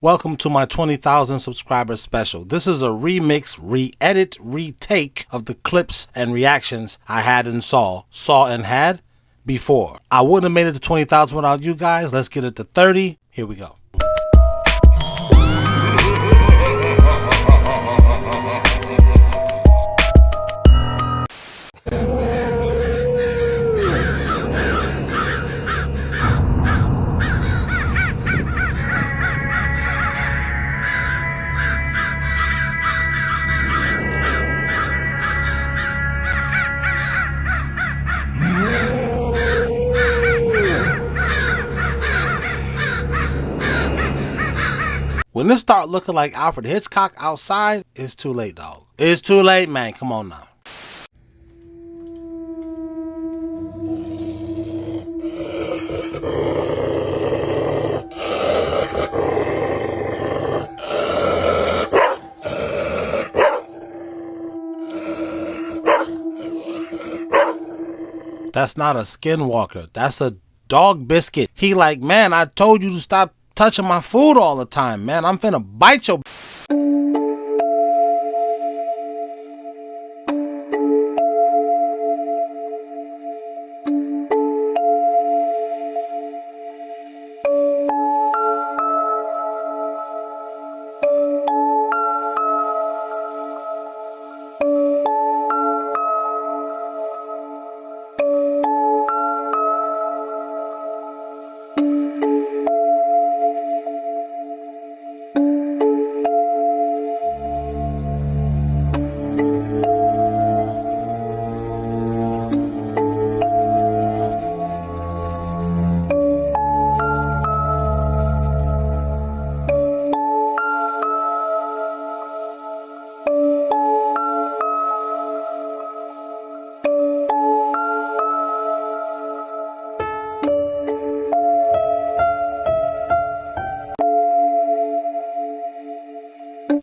Welcome to my 20,000 subscribers special. This is a remix, re-edit, retake of the clips and reactions I had and saw and had before. I wouldn't have made it to 20,000 without you guys. Let's get it to 30. Here we go. When this start looking like Alfred Hitchcock outside, it's too late, dog. It's too late, man. Come on now. That's not a skinwalker. That's a dog biscuit. He like, man, I told you to stop touching my food all the time, man. I'm finna bite your...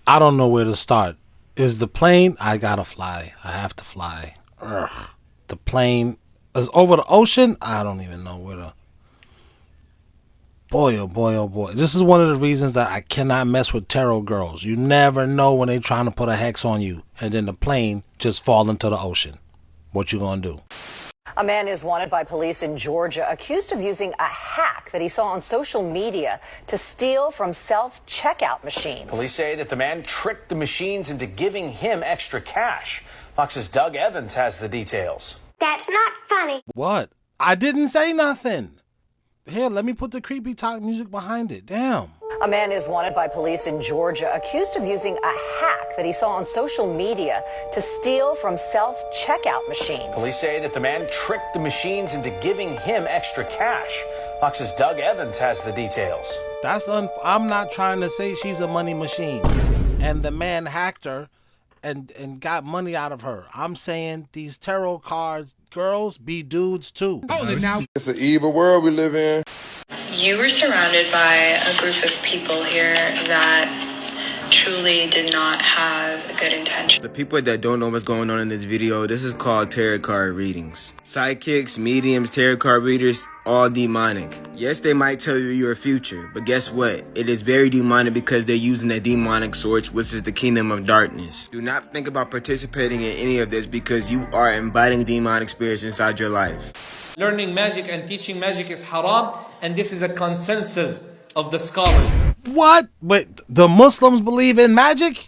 I don't know where to start. Is the plane? I gotta fly. I have to fly. Ugh. The plane is over the ocean. I don't even know where to... Boy, oh boy, oh boy. This is one of the reasons that I cannot mess with tarot girls. You never know when they're trying to put a hex on you. And then the plane just fall into the ocean. What you gonna do? A man is wanted by police in Georgia, accused of using a hack that he saw on social media to steal from self-checkout machines. Police say that the man tricked the machines into giving him extra cash. Fox's Doug Evans has the details. That's not funny. What? I didn't say nothing. Here, let me put the creepy talk music behind it. Damn. A man is wanted by police in Georgia, accused of using a hack that he saw on social media to steal from self-checkout machines. Police say that the man tricked the machines into giving him extra cash. Fox's Doug Evans has the details. I'm not trying to say she's a money machine and the man hacked her and got money out of her. I'm saying these tarot card girls be dudes too. It's an evil world we live in. You were surrounded by a group of people here that truly did not have a good intention. The people that don't know what's going on in this video, this is called tarot card readings. Psychics, mediums, tarot card readers, all demonic. Yes, they might tell you your future, but guess what? It is very demonic because they're using a demonic source, which is the kingdom of darkness. Do not think about participating in any of this because you are inviting demonic spirits inside your life. Learning magic and teaching magic is haram, and this is a consensus of the scholars. What? But the Muslims believe in magic?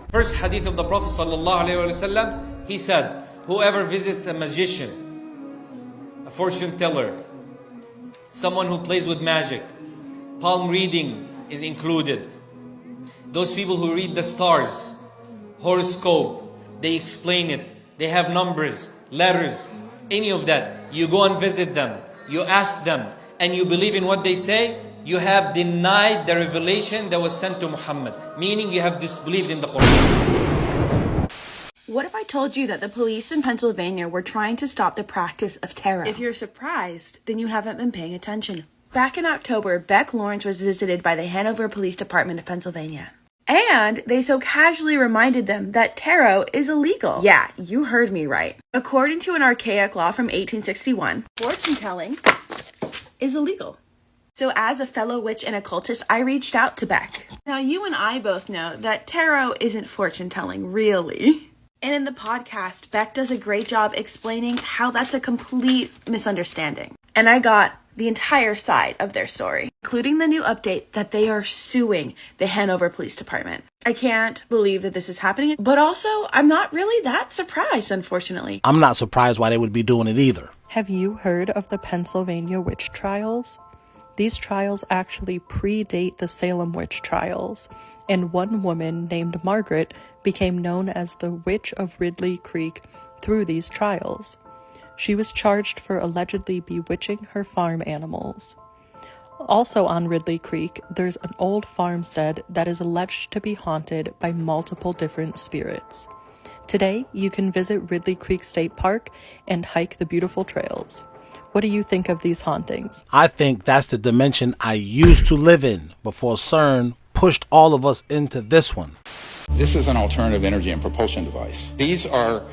First hadith of the Prophet ﷺ, he said, whoever visits a magician, a fortune teller, someone who plays with magic, palm reading is included. Those people who read the stars, horoscope, they explain it. They have numbers, letters, any of that. You go and visit them. You ask them and you believe in what they say. You have denied the revelation that was sent to Muhammad. Meaning you have disbelieved in the Quran. What if I told you that the police in Pennsylvania were trying to stop the practice of tarot? If you're surprised, then you haven't been paying attention. Back in October, Beck Lawrence was visited by the Hanover Police Department of Pennsylvania. And they so casually reminded them that tarot is illegal. Yeah, you heard me right. According to an archaic law from 1861, fortune telling is illegal. So as a fellow witch and occultist, I reached out to Beck. Now you and I both know that tarot isn't fortune telling, really. And in the podcast, Beck does a great job explaining how that's a complete misunderstanding. And I got the entire side of their story, including the new update that they are suing the Hanover Police Department. I can't believe that this is happening, but also I'm not really that surprised, unfortunately. I'm not surprised why they would be doing it either. Have you heard of the Pennsylvania witch trials? These trials actually predate the Salem witch trials, and one woman named Margaret became known as the Witch of Ridley Creek through these trials. She was charged for allegedly bewitching her farm animals. Also on Ridley Creek, there's an old farmstead that is alleged to be haunted by multiple different spirits. Today, you can visit Ridley Creek State Park and hike the beautiful trails. What do you think of these hauntings? I think that's the dimension I used to live in before CERN pushed all of us into this one. This is an alternative energy and propulsion device. These are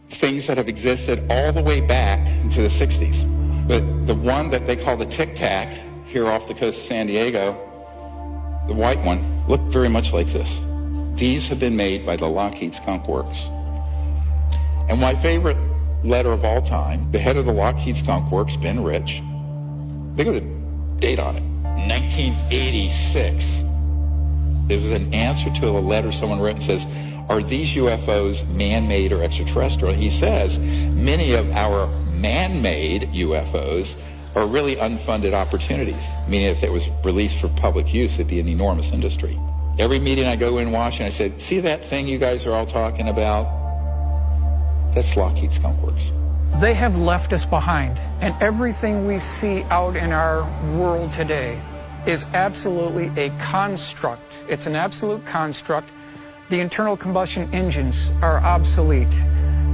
things that have existed all the way back into the 60s. But the one that they call the Tic Tac here off the coast of San Diego, the white one, looked very much like this. These have been made by the Lockheed Skunk Works. And my favorite letter of all time, the head of the Lockheed Skunk Works, Ben Rich, think of the date on it, 1986. There was an answer to a letter someone wrote and says, are these UFOs man-made or extraterrestrial? He says, many of our man-made UFOs are really unfunded opportunities, meaning if it was released for public use, it'd be an enormous industry. Every meeting I go in Washington, I said, see that thing you guys are all talking about? That's Lockheed Skunk Works. They have left us behind, and everything we see out in our world today is absolutely a construct. It's an absolute construct. The internal combustion engines are obsolete.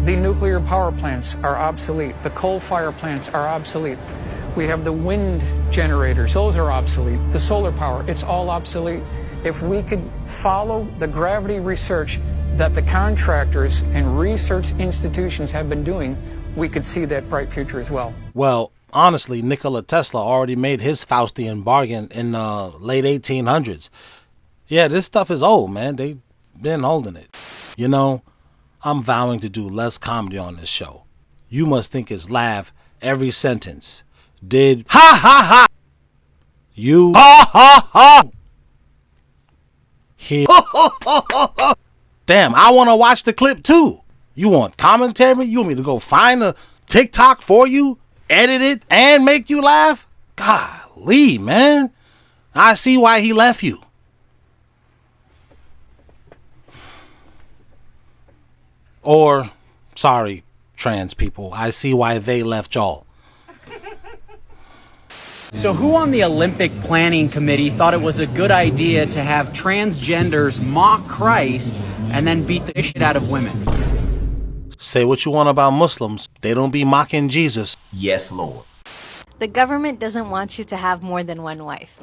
The nuclear power plants are obsolete. The coal fire plants are obsolete. We have the wind generators, those are obsolete. The solar power, it's all obsolete. If we could follow the gravity research that the contractors and research institutions have been doing, we could see that bright future as well. Well, honestly, Nikola Tesla already made his Faustian bargain in the late 1800s. Yeah, this stuff is old, man. They've been holding it. You know, I'm vowing to do less comedy on this show. You must think it's laugh every sentence. Did ha ha ha you ha ha ha he damn, I want to watch the clip too. You want commentary? You want me to go find a TikTok for you, edit it, and make you laugh? Golly, man. I see why he left you. Or, sorry, trans people, I see why they left y'all. So who on the Olympic Planning Committee thought it was a good idea to have transgenders mock Christ and then beat the shit out of women? Say what you want about Muslims. They don't be mocking Jesus. Yes, Lord. The government doesn't want you to have more than one wife.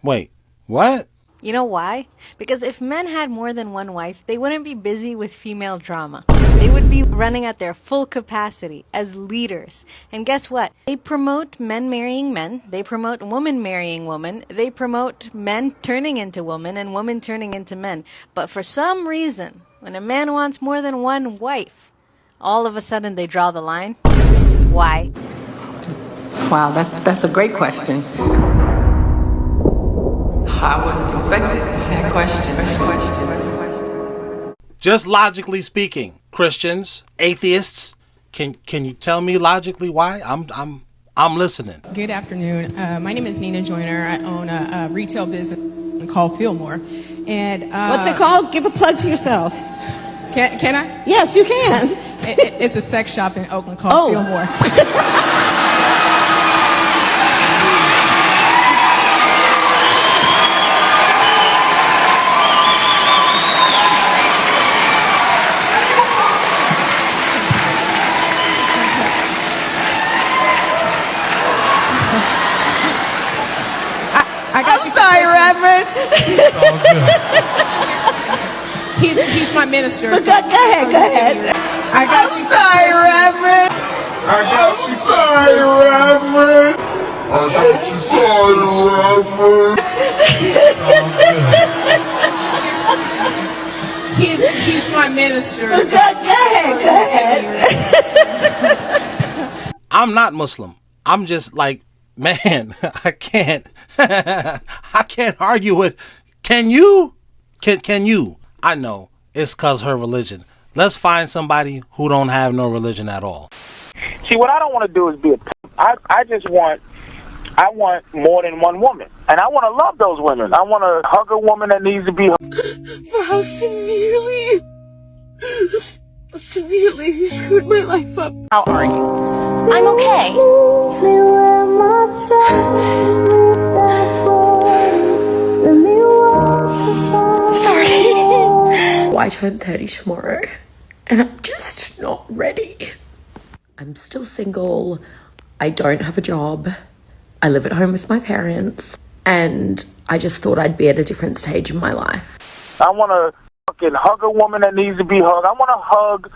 Wait, what? You know why? Because if men had more than one wife, they wouldn't be busy with female drama. They would be running at their full capacity as leaders. And guess what? They promote men marrying men. They promote women marrying women. They promote men turning into women and women turning into men. But for some reason, when a man wants more than one wife, all of a sudden they draw the line. Why? Wow, that's a great question. I wasn't expecting that question. Just logically speaking, Christians, atheists, can you tell me logically why? I'm listening. Good afternoon. My name is Nina Joyner. I own a retail business called Fillmore. And what's it called? Give a plug to yourself. Can I? Yes, you can. It's a sex shop in Oakland called Fillmore. I'm sorry, Reverend. He's my minister. Go ahead. I got you. Sorry, Reverend. I got you, sorry, Reverend. I got you, sorry, Reverend. He's my minister. Go ahead. I'm not Muslim. I'm just like, man, I can't argue with. Can you? Can you? I know it's cause her religion. Let's find somebody who don't have no religion at all. See, what I don't want to do is be a pimp. I want more than one woman. And I want to love those women. I want to hug a woman that needs to be hugged. For how severely he screwed my life up. How are you? I'm okay. Sorry. I turn 30 tomorrow, and I'm just not ready. I'm still single. I don't have a job. I live at home with my parents, and I just thought I'd be at a different stage in my life. I want to fucking hug a woman that needs to be hugged. I want to hug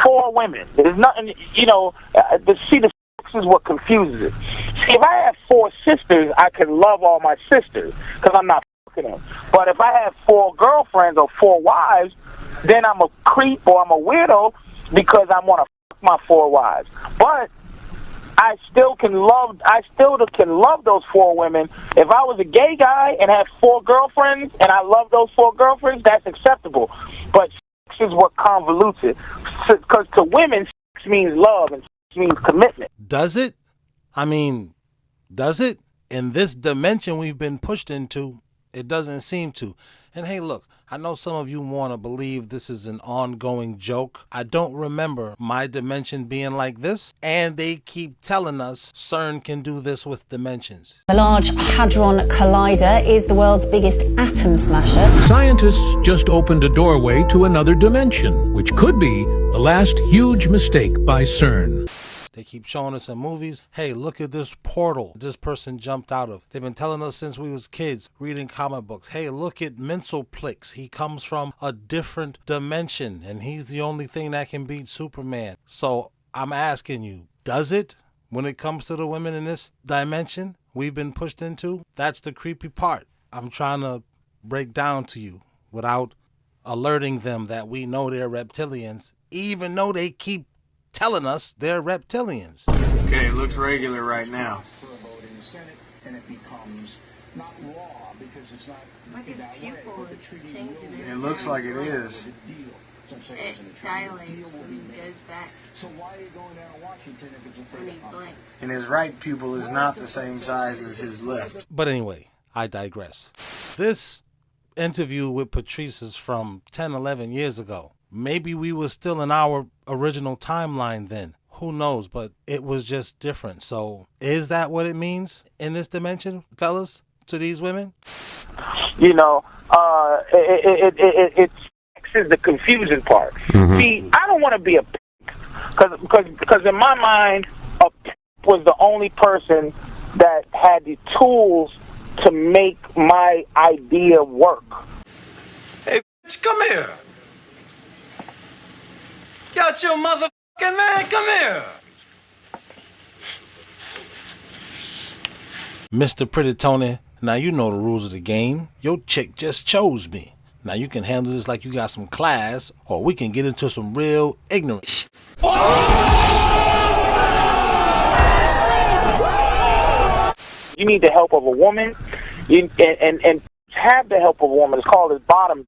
4 women. There's nothing, the sex is what confuses it. See, if I have 4 sisters, I can love all my sisters because I'm not fucking them. But if I have 4 girlfriends or 4 wives, then I'm a creep or I'm a weirdo because I want to fuck my 4 wives. But I still can love those 4 women. If I was a gay guy and had 4 girlfriends and I love those 4 girlfriends, that's acceptable. But sex is what convolutes it. Because to women, sex means love and sex means commitment. Does it? I mean, does it? In this dimension we've been pushed into, it doesn't seem to. And hey, look, I know some of you want to believe this is an ongoing joke. I don't remember my dimension being like this, and they keep telling us CERN can do this with dimensions. The Large Hadron Collider is the world's biggest atom smasher. Scientists just opened a doorway to another dimension, which could be the last huge mistake by CERN. They keep showing us in movies, hey, look at this portal this person jumped out of. They've been telling us since we was kids, reading comic books, hey, look at Mensalplix. He comes from a different dimension, and he's the only thing that can beat Superman. So I'm asking you, does it when it comes to the women in this dimension we've been pushed into? That's the creepy part. I'm trying to break down to you without alerting them that we know they're reptilians, even though they keep telling us they're reptilians. Okay, it looks regular right now. Like his pupil is changing. It looks like it is. It dilates and goes back. So why are you going down to Washington if it's afraid of blinks? And his right pupil is not the same size as his left. But anyway, I digress. This interview with Patrice is from 10, 11 years ago. Maybe we were still in our original timeline then. Who knows? But it was just different. So is that what it means in this dimension, fellas, to these women? It's the confusion part. Mm-hmm. See, I don't want to be a pimp because in my mind, a pimp was the only person that had the tools to make my idea work. Hey, bitch, come here. Got your motherfucking man, come here. Mr. Pretty Tony, now you know the rules of the game. Your chick just chose me. Now you can handle this like you got some class, or we can get into some real ignorance. You need the help of a woman, and have the help of a woman. It's called his bottom.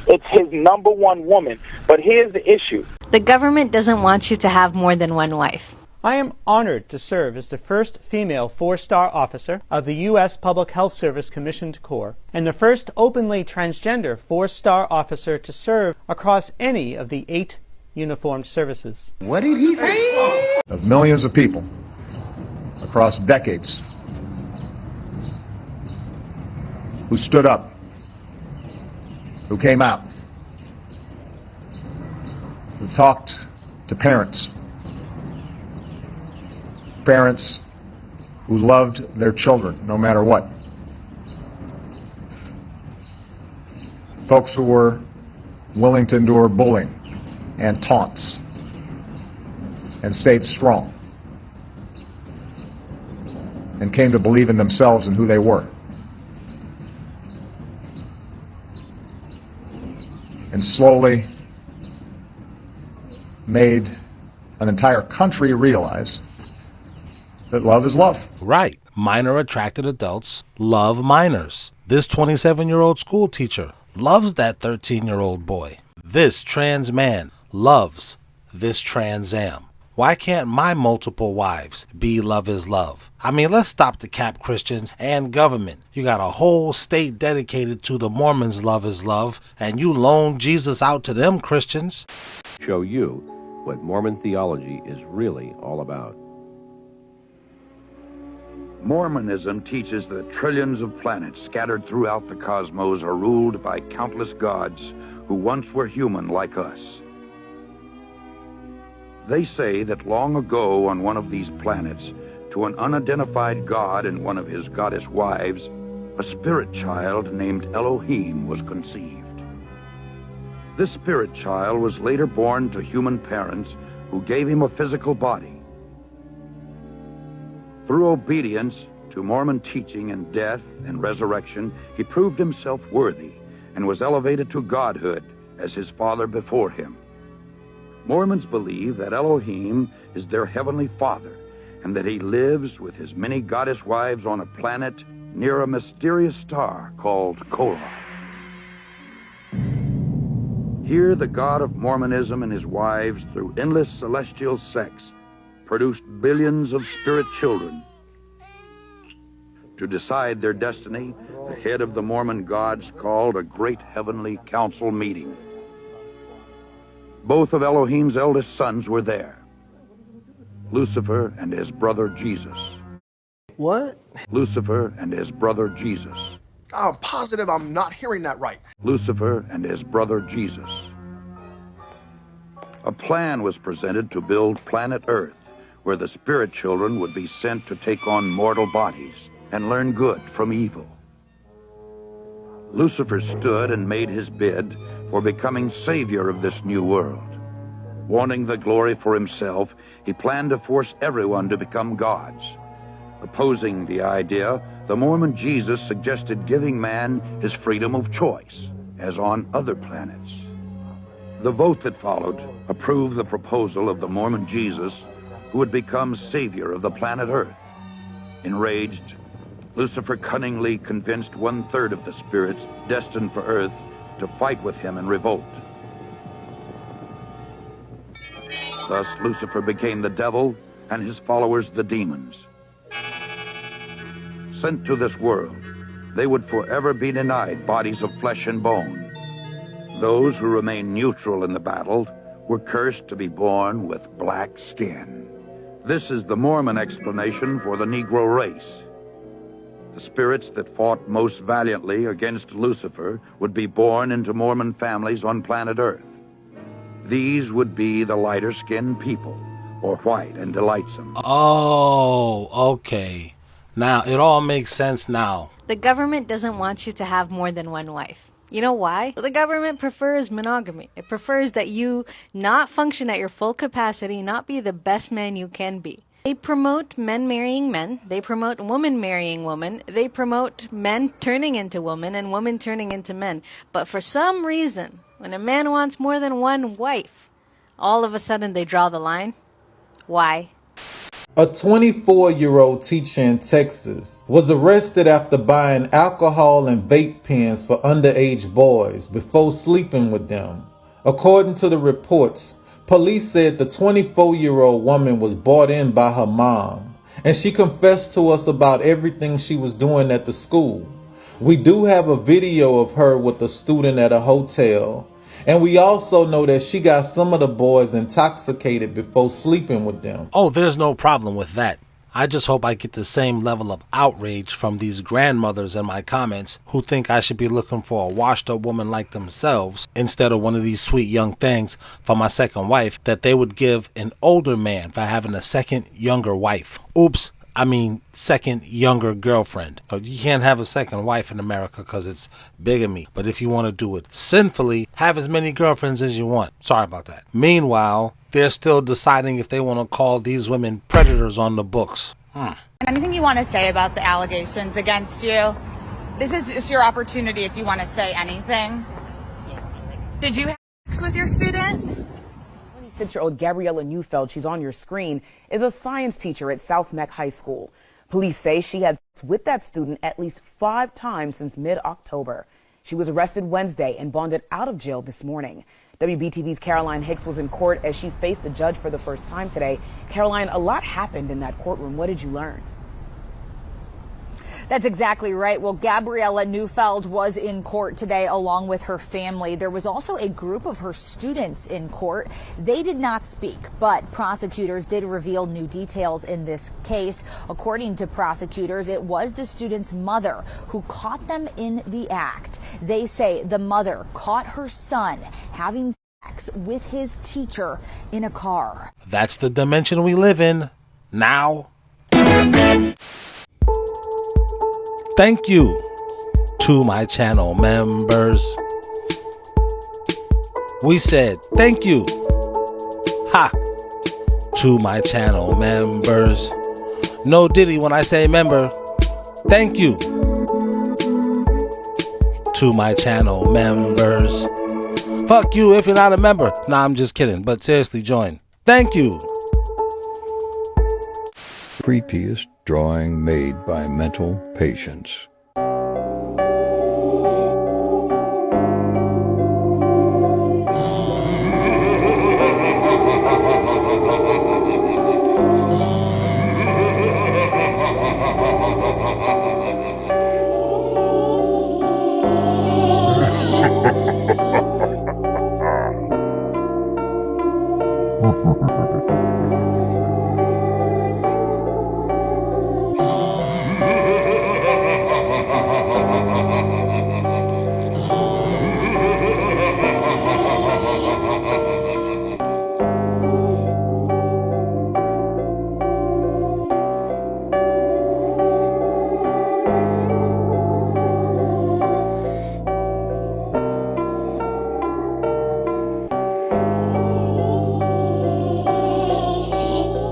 It's his number one woman. But here's the issue. The government doesn't want you to have more than one wife. I am honored to serve as the first female 4-star officer of the U.S. Public Health Service Commissioned Corps and the first openly transgender 4-star officer to serve across any of the 8 uniformed services. What did he say? Of millions of people across decades who stood up, who came out, who talked to parents who loved their children no matter what, folks who were willing to endure bullying and taunts, and stayed strong, and came to believe in themselves and who they were. And slowly made an entire country realize that love is love. Right. Minor attracted adults love minors. This 27-year-old school teacher loves that 13-year-old boy. This trans man loves this trans am. Why can't my multiple wives be love is love? I mean, let's stop the cap Christians and government. You got a whole state dedicated to the Mormons' love is love, and you loan Jesus out to them Christians. Show you what Mormon theology is really all about. Mormonism teaches that trillions of planets scattered throughout the cosmos are ruled by countless gods who once were human like us. They say that long ago on one of these planets, to an unidentified god and one of his goddess wives, a spirit child named Elohim was conceived. This spirit child was later born to human parents who gave him a physical body. Through obedience to Mormon teaching and death and resurrection, he proved himself worthy and was elevated to godhood as his father before him. Mormons believe that Elohim is their heavenly father and that he lives with his many goddess wives on a planet near a mysterious star called Kora. Here, the God of Mormonism and his wives, through endless celestial sex, produced billions of spirit children. To decide their destiny, the head of the Mormon gods called a great heavenly council meeting. Both of Elohim's eldest sons were there, Lucifer and his brother Jesus. What? Lucifer and his brother Jesus. I'm positive I'm not hearing that right. Lucifer and his brother Jesus. A plan was presented to build planet Earth, where the spirit children would be sent to take on mortal bodies and learn good from evil. Lucifer stood and made his bid for becoming savior of this new world. Wanting the glory for himself, he planned to force everyone to become gods. Opposing the idea, the Mormon Jesus suggested giving man his freedom of choice, as on other planets. The vote that followed approved the proposal of the Mormon Jesus, who would become savior of the planet Earth. Enraged, Lucifer cunningly convinced 1/3 of the spirits destined for Earth to fight with him in revolt. Thus, Lucifer became the devil and his followers the demons. Sent to this world, they would forever be denied bodies of flesh and bone. Those who remained neutral in the battle were cursed to be born with black skin. This is the Mormon explanation for the Negro race. The spirits that fought most valiantly against Lucifer would be born into Mormon families on planet Earth. These would be the lighter-skinned people, or white and delightsome. Oh, okay. Now, it all makes sense now. The government doesn't want you to have more than one wife. You know why? The government prefers monogamy. It prefers that you not function at your full capacity, not be the best man you can be. They promote men marrying men. They promote women marrying women. They promote men turning into women and women turning into men. But for some reason, when a man wants more than one wife, all of a sudden they draw the line. Why? A 24-year-old teacher in Texas was arrested after buying alcohol and vape pens for underage boys before sleeping with them. According to the reports, police said the 24-year-old woman was brought in by her mom, and she confessed to us about everything she was doing at the school. We do have a video of her with a student at a hotel, and we also know that she got some of the boys intoxicated before sleeping with them. Oh, there's no problem with that. I just hope I get the same level of outrage from these grandmothers in my comments who think I should be looking for a washed up woman like themselves instead of one of these sweet young things for my second wife that they would give an older man for having a second younger wife. Oops, I mean, second younger girlfriend. So you can't have a second wife in America because it's bigamy. But if you want to do it sinfully, have as many girlfriends as you want. Sorry about that. Meanwhile, they're still deciding if they want to call these women predators on the books. Anything you want to say about the allegations against you? This is just your opportunity if you want to say anything. Did you have sex with your student? 26-year-old Gabriella Neufeld, she's on your screen, is a science teacher at South Meck High School. Police say she had sex with that student at least 5 times since mid-October. She was arrested Wednesday and bonded out of jail this morning. WBTV's Caroline Hicks was in court as she faced a judge for the first time today. Caroline, a lot happened in that courtroom. What did you learn? That's exactly right. Well, Gabriella Neufeld was in court today along with her family. There was also a group of her students in court. They did not speak, but prosecutors did reveal new details in this case. According to prosecutors, it was the student's mother who caught them in the act. They say the mother caught her son having sex with his teacher in a car. That's the dimension we live in now. Thank you to my channel members. We said thank you, to my channel members. No diddy when I say member. Thank you to my channel members. Fuck you if you're not a member. Nah, I'm just kidding, but seriously, join. Thank you. Creepiest drawing made by mental patients.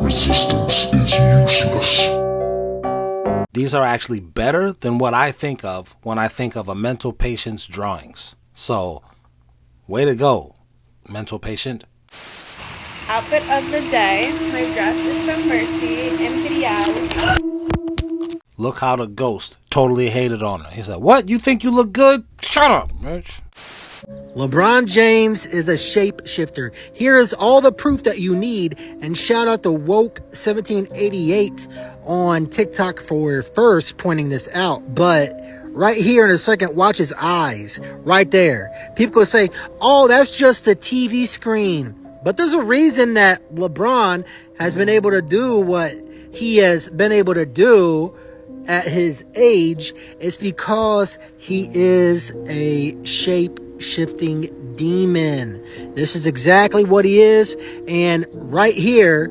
Resistance is useless. These are actually better than what I think of when I think of a mental patient's drawings. So, way to go, mental patient. Outfit of the day. My dress is from Mercy Imperial. Look how the ghost totally hated on her. He said, what? You think you look good? Shut up, bitch. LeBron James is a shapeshifter. Here is all the proof that you need. And shout out to Woke1788 on TikTok for first pointing this out. But right here in a second, watch his eyes. Right there. People will say, oh, that's just a TV screen. But there's a reason that LeBron has been able to do what he has been able to do at his age. It's because he is a shape-shifting demon. This is exactly what he is. And right here,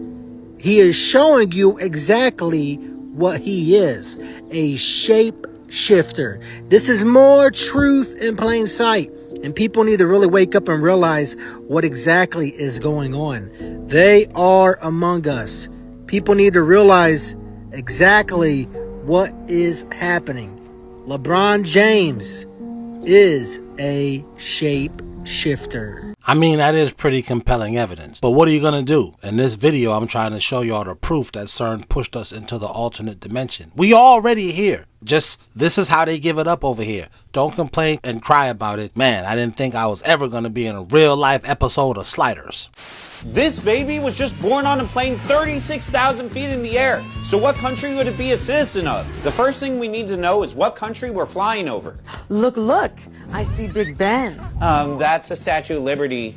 he is showing you exactly what he is. A shape-shifter. This is more truth in plain sight. And people need to really wake up and realize what exactly is going on. They are among us. People need to realize exactly what is happening. LeBron James is a shapeshifter. I mean, that is pretty compelling evidence. But what are you going to do? In this video, I'm trying to show y'all the proof that CERN pushed us into the alternate dimension. We already here. Just, this is how they give it up over here. Don't complain and cry about it. Man, I didn't think I was ever going to be in a real life episode of Sliders. This baby was just born on a plane 36,000 feet in the air. So what country would it be a citizen of? The first thing we need to know is what country we're flying over. Look, I see Big Ben. That's a Statue of Liberty.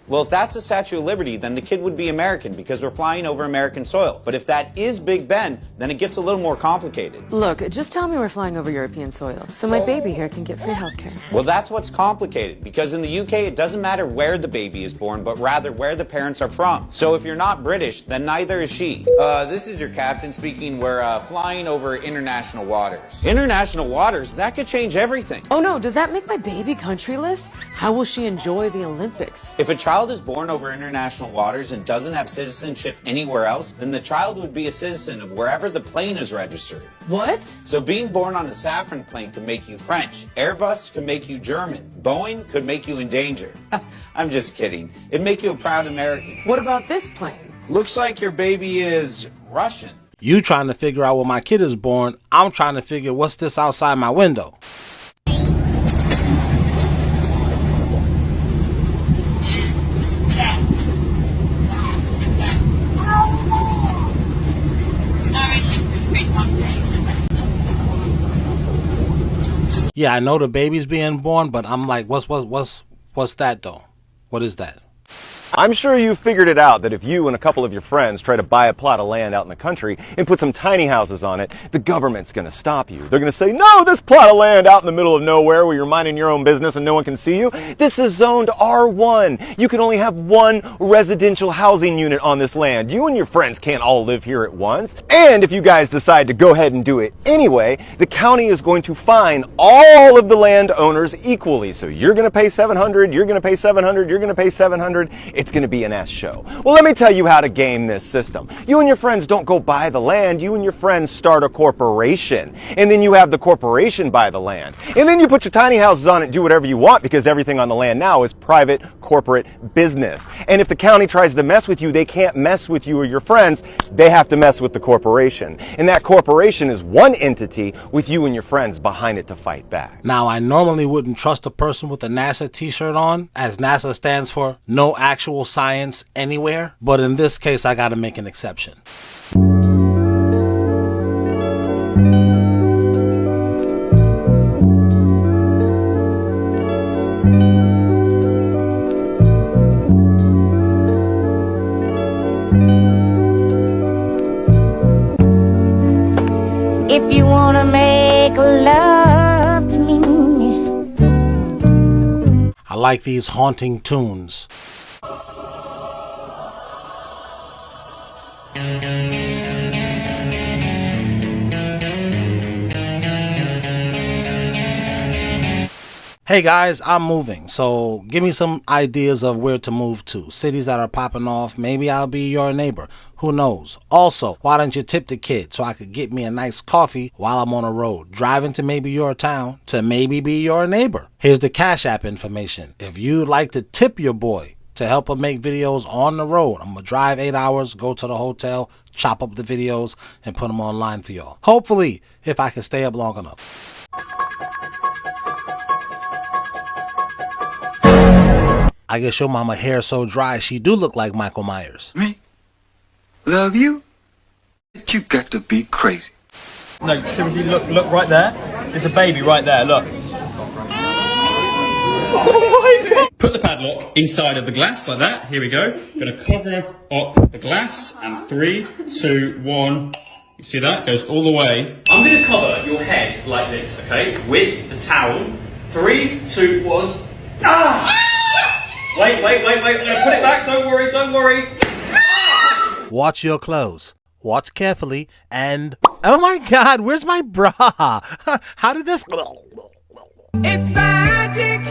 Well, if that's the Statue of Liberty, then the kid would be American because we're flying over American soil. But if that is Big Ben, then it gets a little more complicated. Look, just tell me we're flying over European soil, so my baby here can get free healthcare. Well, that's what's complicated, because in the UK, it doesn't matter where the baby is born, but rather where the parents are from. So if you're not British, then neither is she. This is your captain speaking. We're flying over international waters. International waters? That could change everything. Oh no, does that make my baby countryless? How will she enjoy the Olympics? If a child is born over international waters and doesn't have citizenship anywhere else, then the child would be a citizen of wherever the plane is registered. What? So being born on a Safran plane could make you French. Airbus could make you German. Boeing could make you in danger. I'm just kidding. It'd make you a proud American. What about this plane? Looks like your baby is Russian. You trying to figure out when my kid is born. I'm trying to figure what's this outside my window. Yeah, I know the baby's being born, but I'm like, what's that though? What is that? I'm sure you figured it out that if you and a couple of your friends try to buy a plot of land out in the country and put some tiny houses on it, the government's going to stop you. They're going to say, no, this plot of land out in the middle of nowhere where you're minding your own business and no one can see you, this is zoned R1. You can only have one residential housing unit on this land. You and your friends can't all live here at once. And if you guys decide to go ahead and do it anyway, the county is going to fine all of the landowners equally. So you're going to pay $700, you're going to pay $700, you're going to pay $700. It's going to be an S show. Well, let me tell you how to game this system. You and your friends don't go buy the land. You and your friends start a corporation. And then you have the corporation buy the land. And then you put your tiny houses on it, do whatever you want, because everything on the land now is private corporate business. And if the county tries to mess with you, they can't mess with you or your friends. They have to mess with the corporation. And that corporation is one entity with you and your friends behind it to fight back. Now, I normally wouldn't trust a person with a NASA t-shirt on, as NASA stands for no actual science anywhere, but in this case I gotta make an exception. If you wanna make love to me, I like these haunting tunes. Hey guys, I'm moving, so give me some ideas of where to move to. Cities that are popping off. Maybe I'll be your neighbor. Who knows? Also, why don't you tip the kid so I could get me a nice coffee while I'm on the road, driving to maybe your town to maybe be your neighbor. Here's the Cash App information. If you'd like to tip your boy to help him make videos on the road, I'm gonna drive 8 hours, go to the hotel, chop up the videos, and put them online for y'all. Hopefully, if I can stay up long enough. I guess your mama hair so dry she do look like Michael Myers. Me? Love you? You got to be crazy. No, seriously, look right there. There's a baby right there, look. Put the padlock inside of the glass like that. Here we go. Gonna cover up the glass, and 3, 2, 1. You see that? Goes all the way. I'm gonna cover your head like this, okay? With the towel. 3, 2, 1. Ah! Wait. I'm gonna put it back. Don't worry. Watch your clothes. Watch carefully. And oh my God, where's my bra? How did this? It's magic,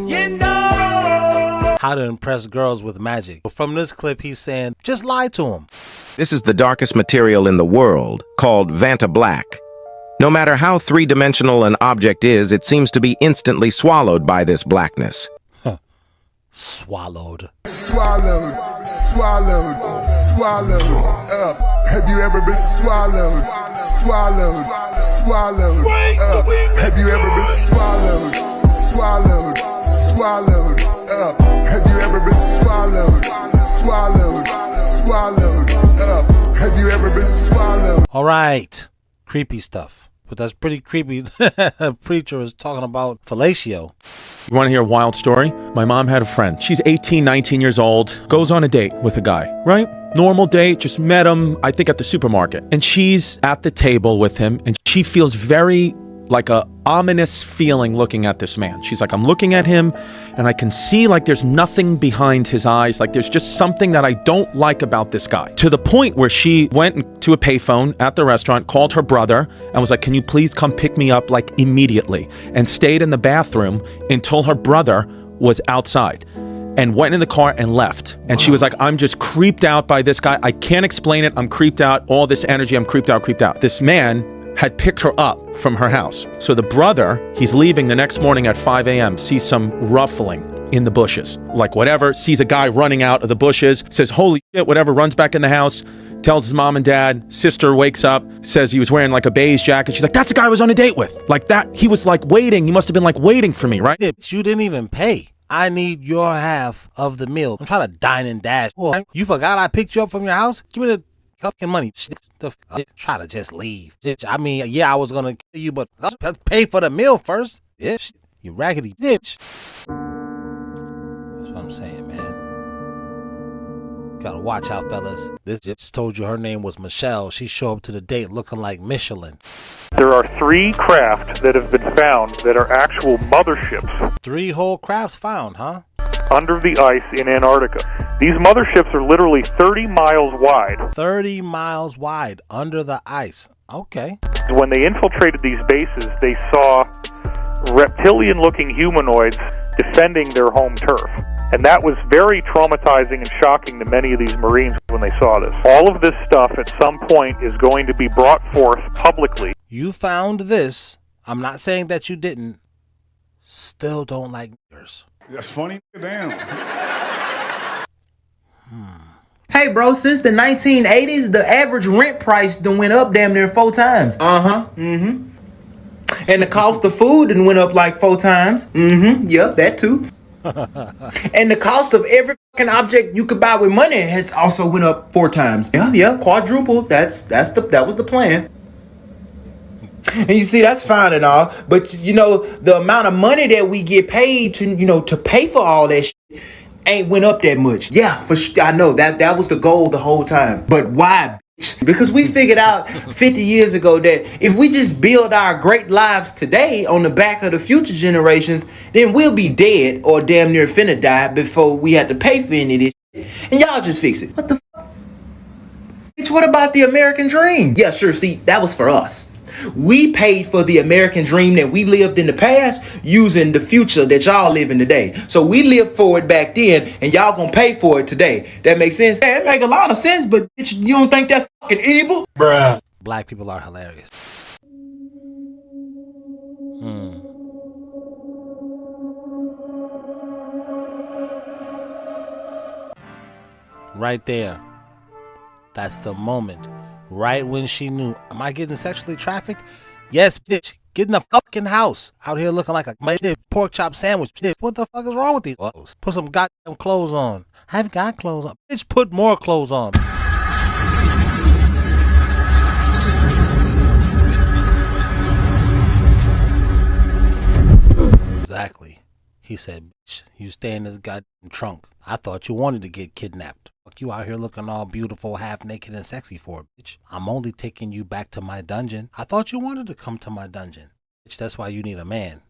you know. How to impress girls with magic. From this clip, he's saying, just lie to him. This is the darkest material in the world, called Vanta Black. No matter how three-dimensional an object is, it seems to be instantly swallowed by this blackness. Swallowed. Swallowed up. Have you ever been swallowed up? Have you ever been swallowed up? Have you ever been swallowed up? Have you ever been swallowed? All right. Creepy stuff. But that's pretty creepy. A preacher is talking about fellatio. You want to hear a wild story? My mom had a friend. She's 18, 19 years old, goes on a date with a guy, right? Normal date, just met him, I think at the supermarket. And she's at the table with him, and she feels very like a ominous feeling looking at this man. She's like, I'm looking at him and I can see like there's nothing behind his eyes. Like there's just something that I don't like about this guy. To the point where she went to a payphone at the restaurant, called her brother and was like, can you please come pick me up like immediately? And stayed in the bathroom until her brother was outside. And went in the car and left. And she was like, I'm just creeped out by this guy. I can't explain it. I'm creeped out. All this energy, I'm creeped out. This man had picked her up from her house. So the brother, he's leaving the next morning at 5 a.m., sees some ruffling in the bushes. Like whatever, sees a guy running out of the bushes, says, holy shit, whatever, runs back in the house, tells his mom and dad, sister wakes up, says he was wearing like a beige jacket. She's like, that's the guy I was on a date with. Like that, he was like waiting. He must have been like waiting for me, right? You didn't even pay. I need your half of the meal. I'm trying to dine and dash. You forgot I picked you up from your house? Give me the fucking money. Try to just leave. I mean, yeah, I was gonna kill you, but let's pay for the meal first. Yeah, you raggedy bitch. That's what I'm saying, man. Gotta watch out, fellas. This just told you her name was Michelle. She showed up to the date looking like Michelin. There are 3 craft that have been found that are actual motherships. 3 whole crafts found, huh? Under the ice in Antarctica. These motherships are literally 30 miles wide. 30 miles wide under the ice. Okay. When they infiltrated these bases, they saw reptilian-looking humanoids defending their home turf. And that was very traumatizing and shocking to many of these Marines when they saw this. All of this stuff at some point is going to be brought forth publicly. You found this. I'm not saying that you didn't. Still don't like niggers. That's funny. Damn. Hey, bro, since the 1980s, the average rent price done went up damn near 4 times. And the cost of food done went up like 4 times. Yep, that too. And the cost of every fucking object you could buy with money has also went up 4 times. Yeah, quadruple. That was the plan. And you see, that's fine and all, but you know, the amount of money that we get paid to pay for all that shit ain't went up that much. Yeah, for sure. I know that was the goal the whole time. But why, bitch? Because we figured out 50 years ago that if we just build our great lives today on the back of the future generations, then we'll be dead or damn near finna die before we have to pay for any of this shit. And y'all just fix it. What the fuck? Bitch, what about the American dream? Yeah, sure, see, that was for us. We paid for the American dream that we lived in the past using the future that y'all live in today. So we lived for it back then and y'all gonna pay for it today. That makes sense? Yeah, it make a lot of sense, but bitch, you don't think that's fucking evil? Bruh. Black people are hilarious. Right there. That's the moment. Right when she knew, am I getting sexually trafficked? Yes, bitch. Get in the fucking house. Out here looking like a pork chop sandwich. Bitch, what the fuck is wrong with these clothes? Put some goddamn clothes on. I haven't got clothes on. Bitch, put more clothes on. Exactly. He said, bitch, you stay in this goddamn trunk. I thought you wanted to get kidnapped. Fuck you out here looking all beautiful, half naked and sexy for it, bitch. I'm only taking you back to my dungeon. I thought you wanted to come to my dungeon. Bitch, that's why you need a man.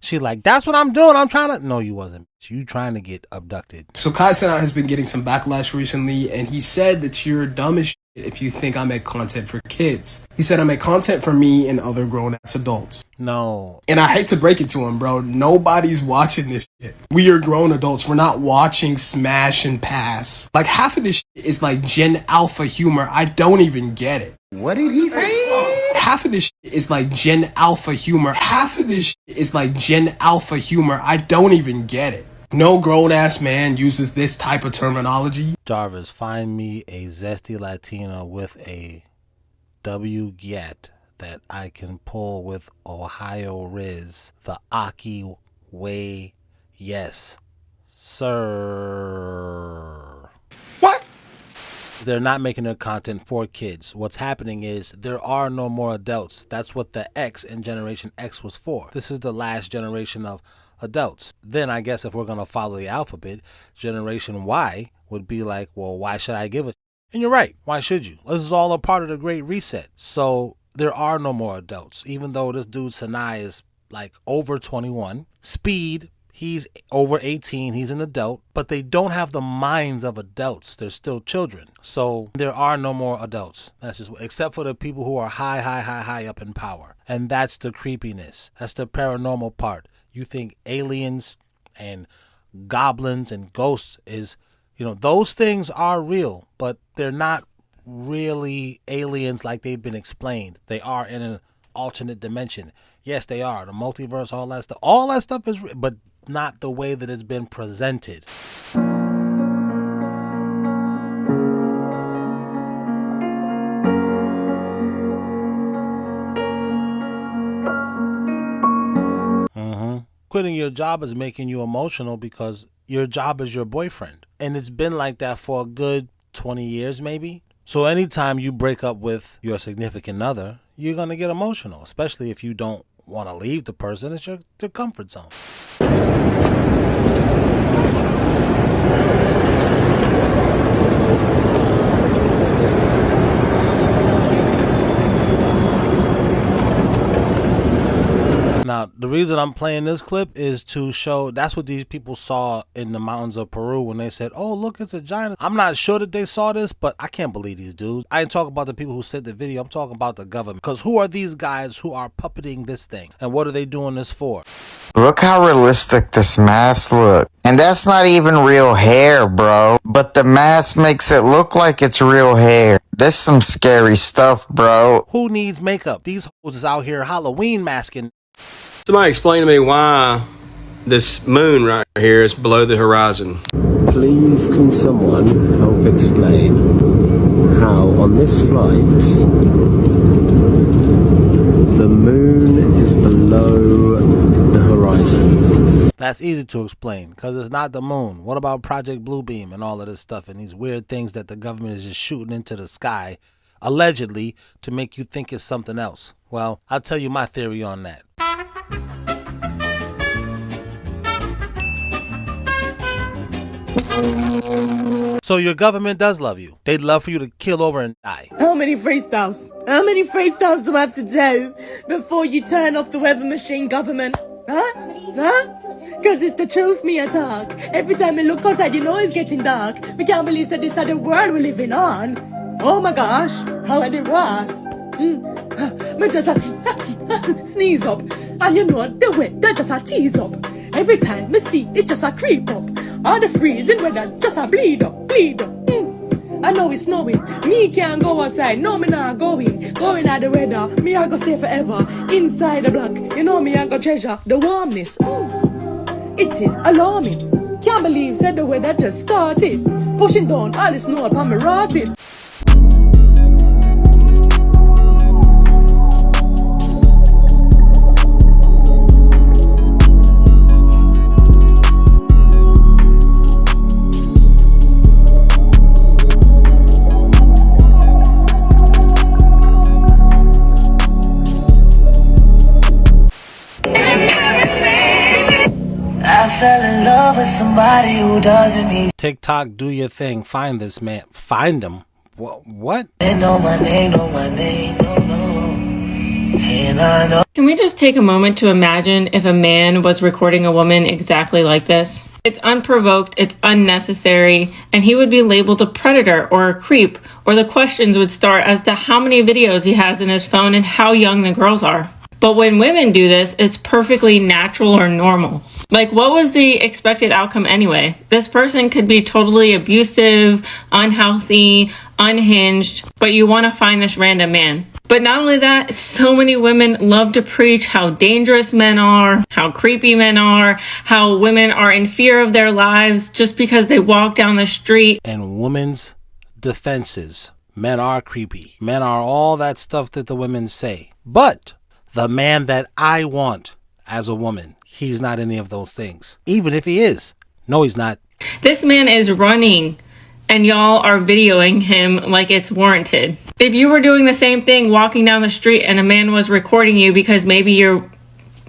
She like, that's what I'm doing. I'm trying to. No, you wasn't. You trying to get abducted. So Kai Cenat has been getting some backlash recently, and he said that you're dumb as shit if you think I make content for kids. He said I make content for me and other grown-ass adults. No. And I hate to break it to him, bro. Nobody's watching this shit. We are grown adults. We're not watching Smash and Pass. Like, half of this shit is like Gen Alpha humor. I don't even get it. What did he say? Half of this shit is like Gen Alpha humor. Half of this shit is like Gen Alpha humor. I don't even get it. No grown-ass man uses this type of terminology. Jarvis, find me a zesty Latina with a W-GAT that I can pull with Ohio Riz. The Aki way, yes, sir. What? They're not making their content for kids. What's happening is there are no more adults. That's what the X in Generation X was for. This is the last generation of adults. Then I guess if we're going to follow the alphabet, Generation Y would be like, well, why should I give it? And you're right. Why should you? This is all a part of the Great Reset. So there are no more adults, even though this dude Sinai is like over 21. Speed, he's over 18. He's an adult, but they don't have the minds of adults. They're still children. So there are no more adults. That's just, except for the people who are high up in power. And that's the creepiness. That's the paranormal part. You think aliens and goblins and ghosts is, those things are real, but they're not really aliens like they've been explained. They are in an alternate dimension. Yes, they are. The multiverse, all that stuff. All that stuff is real, but not the way that it's been presented. Quitting your job is making you emotional because your job is your boyfriend. And it's been like that for a good 20 years maybe. So anytime you break up with your significant other, you're going to get emotional, especially if you don't want to leave the person. It's your comfort zone. Now, the reason I'm playing this clip is to show that's what these people saw in the mountains of Peru when they said, oh, look, it's a giant. I'm not sure that they saw this, but I can't believe these dudes. I ain't talking about the people who sent the video. I'm talking about the government. Because who are these guys who are puppeting this thing? And what are they doing this for? Look how realistic this mask look. And that's not even real hair, bro. But the mask makes it look like it's real hair. That's some scary stuff, bro. Who needs makeup? These hoes is out here Halloween masking. Somebody explain to me why this moon right here is below the horizon. Please can someone help explain how on this flight the moon is below the horizon? That's easy to explain because it's not the moon. What about Project Bluebeam and all of this stuff and these weird things that the government is just shooting into the sky, allegedly, to make you think it's something else? Well, I'll tell you my theory on that. So your government does love you. They'd love for you to kill over and die. How many freestyles? How many freestyles do I have to do before you turn off the weather machine, government? Huh? Because it's the truth, me a talk. Every time I look outside, you know it's getting dark. We can't believe that this is the world we're living on. Oh my gosh, how are the was? Me just sneeze up. And you know, the weather just a tease up. Every time me see it just a creep up. All the freezing weather just a bleed up. I know it's snowing. Me can't go outside. No, me not going. Going out the weather. Me I go stay forever. Inside the block. You know me I go treasure the warmness. It is alarming. Can't believe said the weather just started. Pushing down all the snow upon me rotted. Fell in love with somebody who doesn't need. TikTok, do your thing. Find this man. Find him. What? They know my name, no. And I know. Can we just take a moment to imagine if a man was recording a woman exactly like this? It's unprovoked, it's unnecessary, and he would be labeled a predator or a creep, or the questions would start as to how many videos he has in his phone and how young the girls are. But when women do this, it's perfectly natural or normal. Like, what was the expected outcome anyway? This person could be totally abusive, unhealthy, unhinged, but you want to find this random man. But not only that, so many women love to preach how dangerous men are, how creepy men are, how women are in fear of their lives just because they walk down the street. And women's defenses. Men are creepy. Men are all that stuff that the women say. But the man that I want as a woman, he's not any of those things. Even if he is. No, he's not. This man is running and y'all are videoing him like it's warranted. If you were doing the same thing walking down the street and a man was recording you because maybe you're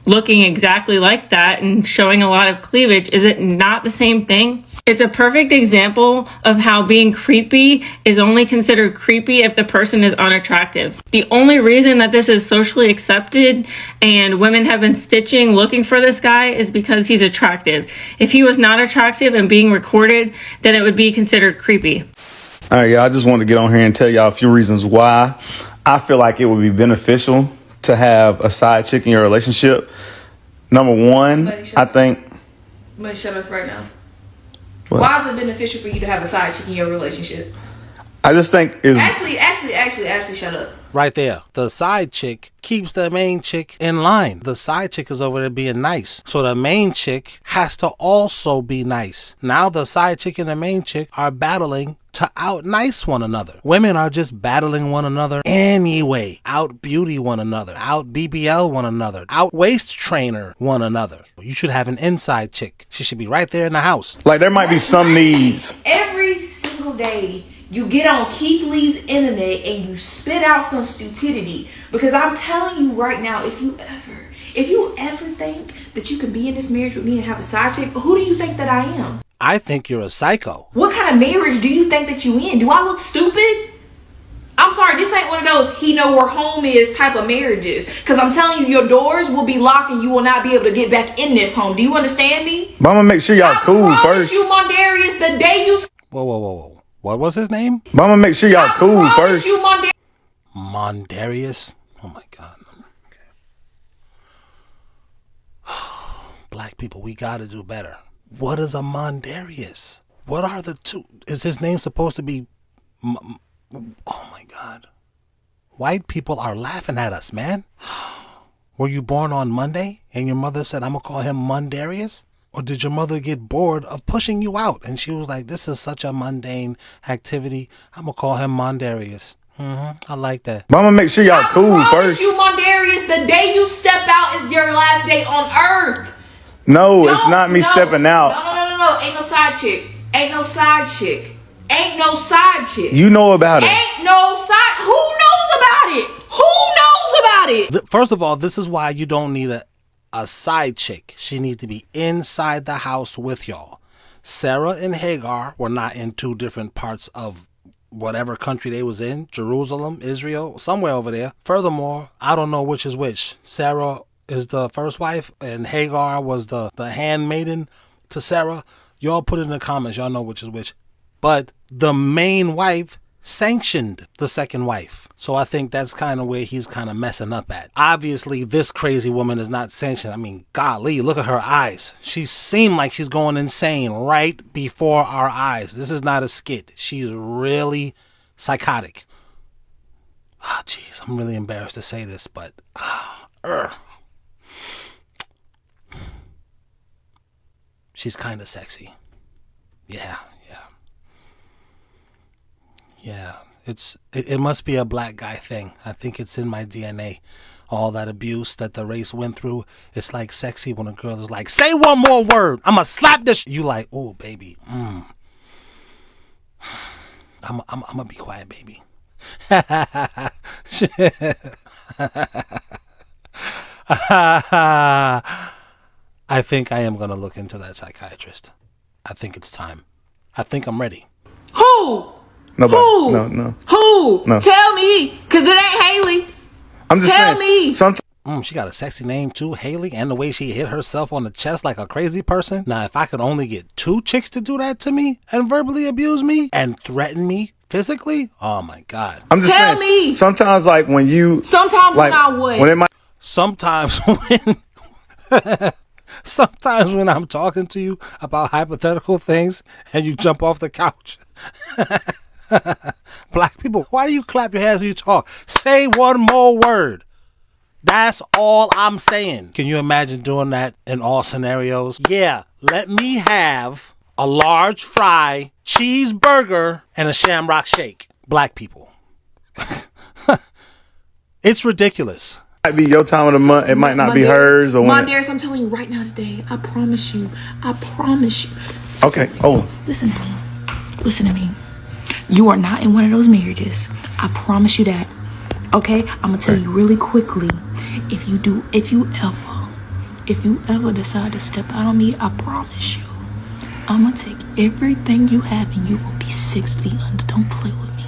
looking exactly like that and showing a lot of cleavage, is it not the same thing? It's a perfect example of how being creepy is only considered creepy if the person is unattractive. The only reason that this is socially accepted and women have been stitching looking for this guy is because he's attractive. If he was not attractive and being recorded, then it would be considered creepy. All right, y'all, I just wanted to get on here and tell y'all a few reasons why I feel like it would be beneficial to have a side chick in your relationship. Number one, I think... I'm going to shut up right now. What? Why is it beneficial for you to have a side chick in your relationship? I just think is Actually, shut up. Right there. The side chick keeps the main chick in line. The side chick is over there being nice. So the main chick has to also be nice. Now the side chick and the main chick are battling to out nice one another. Women are just battling one another anyway. Out beauty one another. Out BBL one another. Out waist trainer one another. You should have an inside chick. She should be right there in the house. Like there might be some needs. Every single day you get on Keith Lee's internet and you spit out some stupidity. Because I'm telling you right now, if you ever think that you can be in this marriage with me and have a side chick, who do you think that I am? I think you're a psycho. What kind of marriage do you think that you in? Do I look stupid? I'm sorry, this ain't one of those he know where home is type of marriages. Because I'm telling you, your doors will be locked and you will not be able to get back in this home. Do you understand me? But I'm gonna make sure y'all cool first. You, Mondarius, the day you... Whoa. What was his name? But I'm gonna make sure y'all cool first. You, Mondarius? Oh my God. Okay. Black people, we gotta do better. What is a Mondarius? What are the two? Is his name supposed to be... Oh my God. White people are laughing at us, man. Were you born on Monday and your mother said, I'm gonna call him Mondarius? Or did your mother get bored of pushing you out and she was like, this is such a mundane activity, I'm gonna call him Mondarius? I like that. But I'm gonna make sure y'all cool first. You, Mondarius, the day you step out is your last day on earth. No, it's not me stepping out. No. Ain't no side chick. Ain't no side chick. Ain't no side chick. You know about it. Ain't no side. Who knows about it? Who knows about it? First of all, this is why you don't need a side chick. She needs to be inside the house with y'all. Sarah and Hagar were not in two different parts of whatever country they was in. Jerusalem, Israel, somewhere over there. Furthermore, I don't know which is which. Sarah is the first wife and Hagar was the handmaiden to Sarah. Y'all put it in the comments. Y'all know which is which. But the main wife sanctioned the second wife. So I think that's kind of where he's kind of messing up at. Obviously, this crazy woman is not sanctioned. I mean, golly, look at her eyes. She seemed like she's going insane right before our eyes. This is not a skit. She's really psychotic. Jeez, I'm really embarrassed to say this, but... She's kind of sexy. Yeah. It must be a black guy thing. I think it's in my DNA. All that abuse that the race went through. It's like sexy when a girl is like, say one more word, I'ma slap this. You like, oh baby. I'ma be quiet, baby. I think I am gonna look into that psychiatrist. I think it's time. I think I'm ready. Who? Nobody. Who? No. Who? No. Tell me, cause it ain't Haley. I'm just Tell saying. me. Sometimes She got a sexy name too, Haley, and the way she hit herself on the chest like a crazy person. Now, if I could only get two chicks to do that to me and verbally abuse me and threaten me physically, oh my God. I'm just Tell saying. me. Sometimes, like when you. Sometimes like, when I would. When it might. Sometimes when. Sometimes when I'm talking to you about hypothetical things and you jump off the couch. Black people, why do you clap your hands when you talk? Say one more word. That's all I'm saying. Can you imagine doing that in all scenarios? Yeah, let me have a large fry, cheeseburger, and a shamrock shake. Black people. It's ridiculous. It might be your time of the month. It might not be hers. Or Mondarius, I'm telling you right now today. I promise you. Okay. Oh. Listen to me. You are not in one of those marriages. I promise you that. Okay? I'm gonna tell you really quickly. If you ever decide to step out on me, I promise you, I'm gonna take everything you have and you will be 6 feet under. Don't play with me.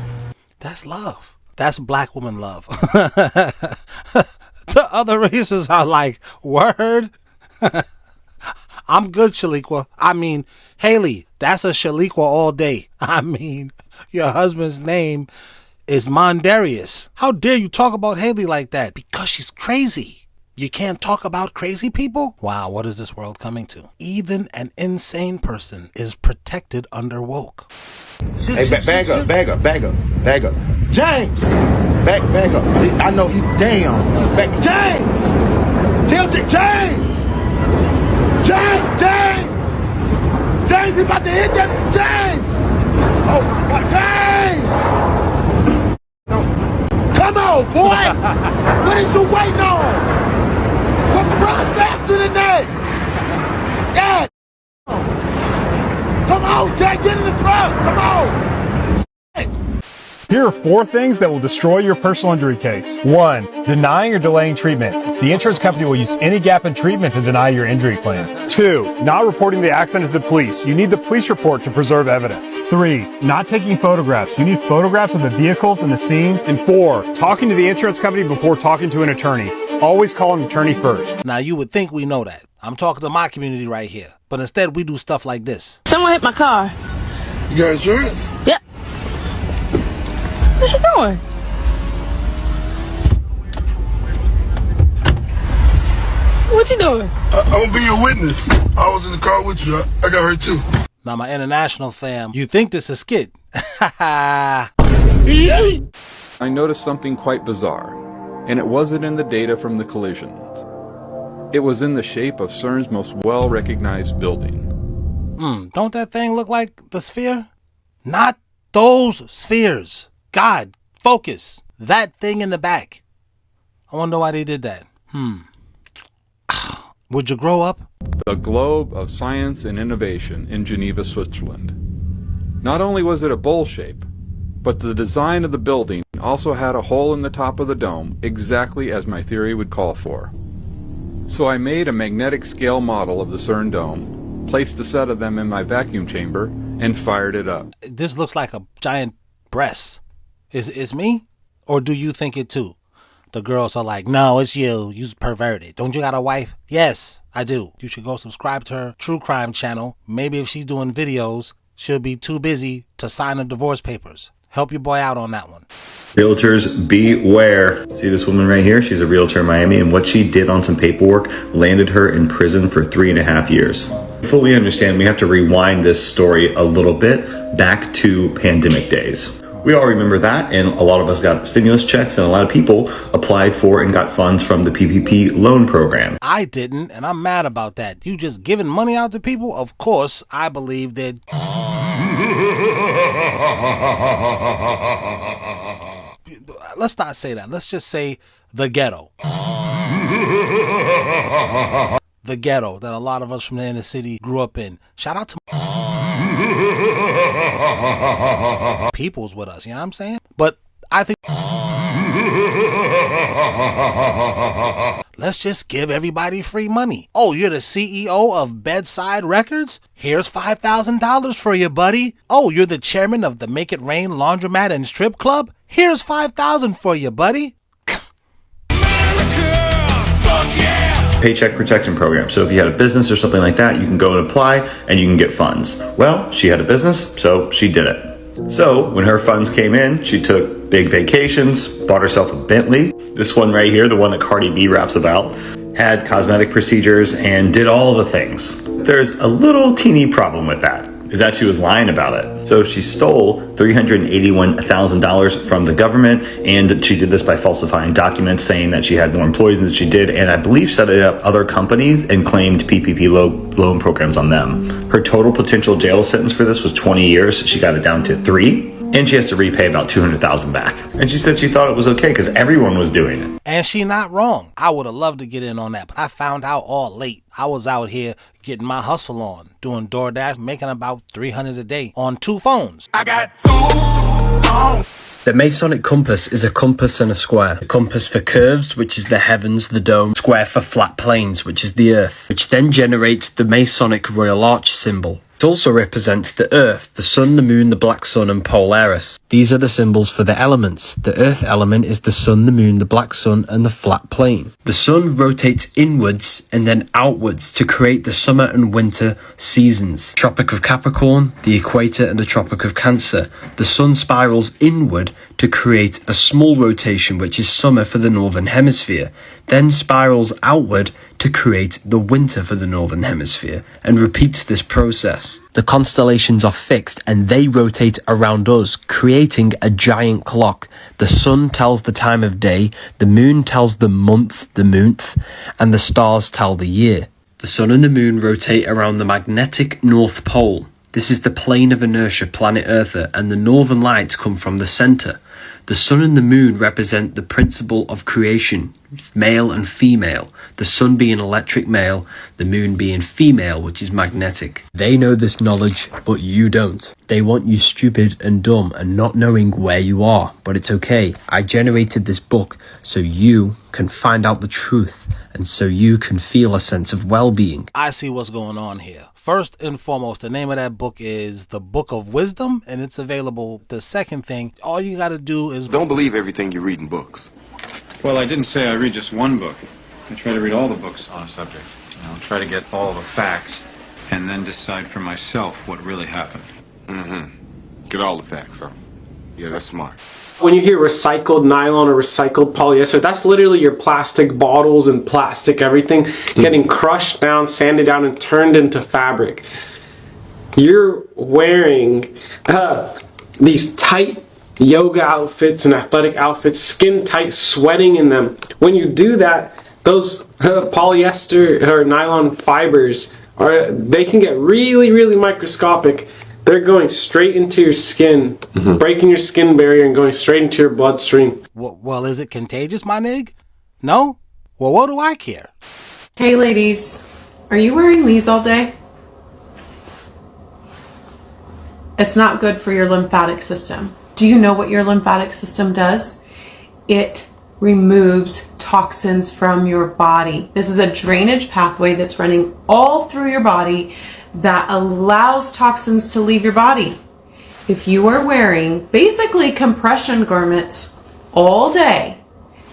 That's love. That's black woman love. The other races are like, word. I'm good, Shaliqua. I mean, Haley, that's a Shaliqua all day. I mean, your husband's name is Mondarius. How dare you talk about Haley like that? Because she's crazy. You can't talk about crazy people? Wow, what is this world coming to? Even an insane person is protected under woke. Hey, bag up. James! Bag up. I know you, damn. James! Tell James! James! James, he about to hit that. James! Oh my God, James! No. Come on, boy! What is you waiting on? Come run faster than that! Yeah! Come on, Jack, get in the truck! Come on! Here are 4 things that will destroy your personal injury case. 1. Denying or delaying treatment. The insurance company will use any gap in treatment to deny your injury claim. 2. Not reporting the accident to the police. You need the police report to preserve evidence. 3. Not taking photographs. You need photographs of the vehicles and the scene. And 4. Talking to the insurance company before talking to an attorney. Always call an attorney first. Now, you would think we know that. I'm talking to my community right here. But instead, we do stuff like this. Someone hit my car. You got insurance? Yep. What you doing? What you doing? I'm gonna be your witness. I was in the car with you. I got hurt too. Now, my international fam, you think this is skit? I noticed something quite bizarre, and it wasn't in the data from the collisions. It was in the shape of CERN's most well-recognized building. Don't that thing look like the sphere? Not those spheres. God, focus. That thing in the back. I wonder why they did that. Would you grow up? The Globe of Science and Innovation in Geneva, Switzerland. Not only was it a bowl shape, but the design of the building also had a hole in the top of the dome, exactly as my theory would call for. So I made a magnetic scale model of the CERN dome, placed a set of them in my vacuum chamber, and fired it up. This looks like a giant breast. Is me? Or do you think it too? The girls are like, no, it's you. You's perverted. Don't you got a wife? Yes, I do. You should go subscribe to her true crime channel. Maybe if she's doing videos, she'll be too busy to sign the divorce papers. Help your boy out on that one. Realtors, beware. See this woman right here? She's a realtor in Miami, and what she did on some paperwork landed her in prison for 3.5 years. Fully understand, we have to rewind this story a little bit back to pandemic days. We all remember that, and a lot of us got stimulus checks, and a lot of people applied for and got funds from the PPP loan program. I didn't, and I'm mad about that. You just giving money out to people? Of course, I believe that... Let's not say that. Let's just say the ghetto. The ghetto that a lot of us from the inner city grew up in. Shout out to people's with us, you know what I'm saying? But I think let's just give everybody free money. Oh, you're the CEO of Bedside Records? Here's $5,000 for you, buddy. Oh, you're the chairman of the Make It Rain Laundromat and Strip Club? Here's $5,000 for you, buddy. Paycheck protection program. So if you had a business or something like that, you can go and apply and you can get funds. Well, she had a business, so she did it. So when her funds came in, she took big vacations, bought herself a Bentley. This one right here, the one that Cardi B raps about, had cosmetic procedures and did all the things. There's a little teeny problem with that, is that she was lying about it. So she stole $381,000 from the government, and she did this by falsifying documents saying that she had more employees than she did, and I believe set up other companies and claimed PPP loan programs on them. Her total potential jail sentence for this was 20 years. She got it down to 3. and she has to repay about $200,000 back. And she said she thought it was okay because everyone was doing it. And she not wrong. I would have loved to get in on that, but I found out all late. I was out here getting my hustle on, doing DoorDash, making about $300 a day on 2 phones. I got 2 phones. The Masonic compass is a compass and a square. A compass for curves, which is the heavens, the dome. Square for flat planes, which is the earth, which then generates the Masonic Royal Arch symbol. It also represents the earth, the sun, the moon, the black sun, and Polaris. These are the symbols for the elements. The earth element is the sun, the moon, the black sun, and the flat plane. The sun rotates inwards and then outwards to create the summer and winter seasons. Tropic of Capricorn, the equator, and the Tropic of Cancer. The sun spirals inward to create a small rotation, which is summer for the northern hemisphere, then spirals outward to create the winter for the northern hemisphere, and repeats this process. The constellations are fixed and they rotate around us, creating a giant clock. The sun tells the time of day, the moon tells the month, and the stars tell the year. The sun and the moon rotate around the magnetic North Pole. This is the plane of inertia, planet Earth, and the northern lights come from the center. The sun and the moon represent the principle of creation, male and female, the sun being electric male, the moon being female, which is magnetic. They know this knowledge, but you don't. They want you stupid and dumb and not knowing where you are, but it's okay. I generated this book so you can find out the truth and so you can feel a sense of well-being. I see what's going on here. First and foremost, the name of that book is The Book of Wisdom, and it's available. The second thing, all you got to do is... Don't believe everything you read in books. Well, I didn't say I read just one book. I try to read all the books on a subject. I'll try to get all the facts and then decide for myself what really happened. Mm-hmm. Get all the facts, huh? Yeah, that's smart. When you hear recycled nylon or recycled polyester, that's literally your plastic bottles and plastic everything getting crushed down, sanded down, and turned into fabric. You're wearing these tight yoga outfits and athletic outfits, skin tight, sweating in them. When you do that, those polyester or nylon fibers, they can get really, really microscopic. They're going straight into your skin, breaking your skin barrier and going straight into your bloodstream. Well, is it contagious, my nig? No? Well, what do I care? Hey ladies, are you wearing these all day? It's not good for your lymphatic system. Do you know what your lymphatic system does? It removes toxins from your body. This is a drainage pathway that's running all through your body that allows toxins to leave your body. If you are wearing basically compression garments all day,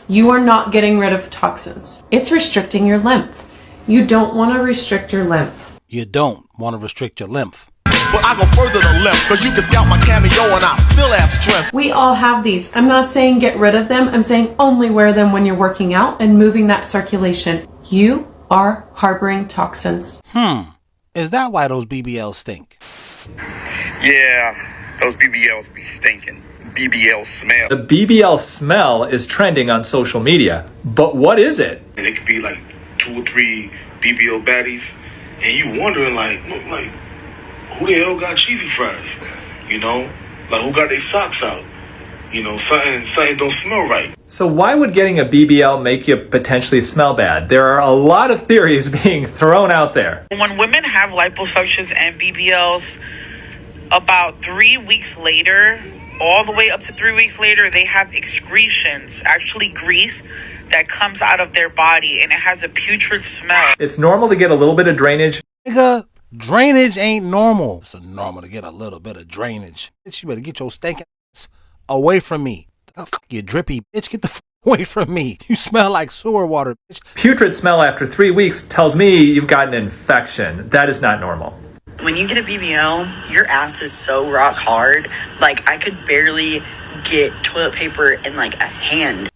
you are not getting rid of toxins. It's restricting your lymph. You don't want to restrict your lymph. You don't want to restrict your lymph. But I go further than lymph, cause you can scout my cameo and I still have strength. We all have these. I'm not saying get rid of them. I'm saying only wear them when you're working out and moving that circulation. You are harboring toxins. Is that why those BBLs stink? Yeah, those BBLs be stinking. BBL smell. The BBL smell is trending on social media, but what is it? And it could be like 2 or 3 BBL baddies, and you wondering like who the hell got cheesy fries? You know, like who got their socks out? You know, something don't smell right. So why would getting a BBL make you potentially smell bad? There are a lot of theories being thrown out there. When women have liposuctions and BBLs, about 3 weeks later, all the way up to 3 weeks later, they have excretions, actually grease, that comes out of their body, and it has a putrid smell. It's normal to get a little bit of drainage. Nigga, drainage ain't normal. It's normal to get a little bit of drainage. Bitch, you better get your stinking ass away from me. Oh, fuck you, drippy bitch. Get the fuck away from me. You smell like sewer water, bitch. Putrid smell after 3 weeks tells me you've got an infection. That is not normal. When you get a BBL, your ass is so rock hard. Like, I could barely get toilet paper in, like, a hand.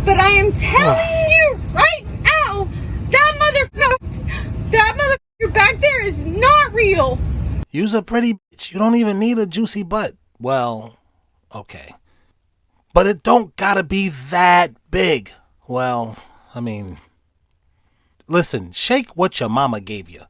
But I am telling you right now, that motherfucker back there is not real. You's a pretty bitch. You don't even need a juicy butt. Well, okay. But it don't gotta be that big. Well, I mean, listen, shake what your mama gave you.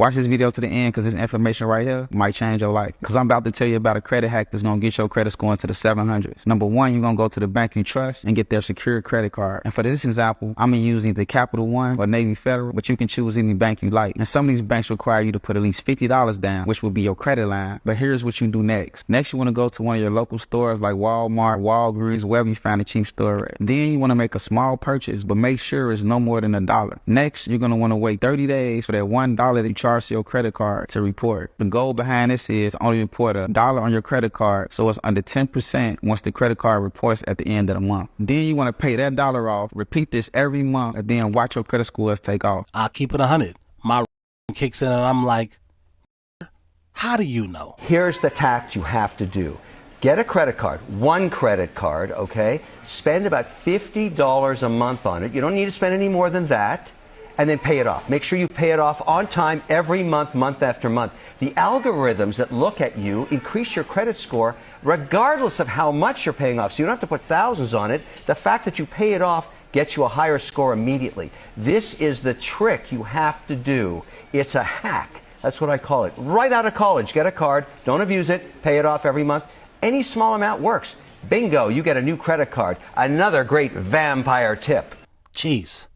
Watch this video to the end because this information right here might change your life. Because I'm about to tell you about a credit hack that's going to get your credit score into the 700s. Number one, you're going to go to the bank you trust and get their secured credit card. And for this example, I'm going to use either Capital One or Navy Federal, but you can choose any bank you like. And some of these banks require you to put at least $50 down, which will be your credit line. But here's what you do next. Next, you want to go to one of your local stores like Walmart, Walgreens, wherever you find a cheap store at. Then you want to make a small purchase, but make sure it's no more than $1. Next, you're going to want to wait 30 days for that $1 that you charge to your credit card to report. The goal behind this is only report $1 on your credit card, so it's under 10% once the credit card reports at the end of the month. Then you want to pay that $1 off, repeat this every month, and then watch your credit scores take off. I'll keep it 100. My kicks in and I'm like, how do you know? Here's the tact you have to do. Get a credit card, one credit card, okay? Spend about $50 a month on it. You don't need to spend any more than that. And then pay it off. Make sure you pay it off on time every month, month after month. The algorithms that look at you increase your credit score regardless of how much you're paying off. So you don't have to put thousands on it. The fact that you pay it off gets you a higher score immediately. This is the trick you have to do. It's a hack. That's what I call it. Right out of college, get a card, don't abuse it, pay it off every month. Any small amount works. Bingo, you get a new credit card. Another great vampire tip. Jeez,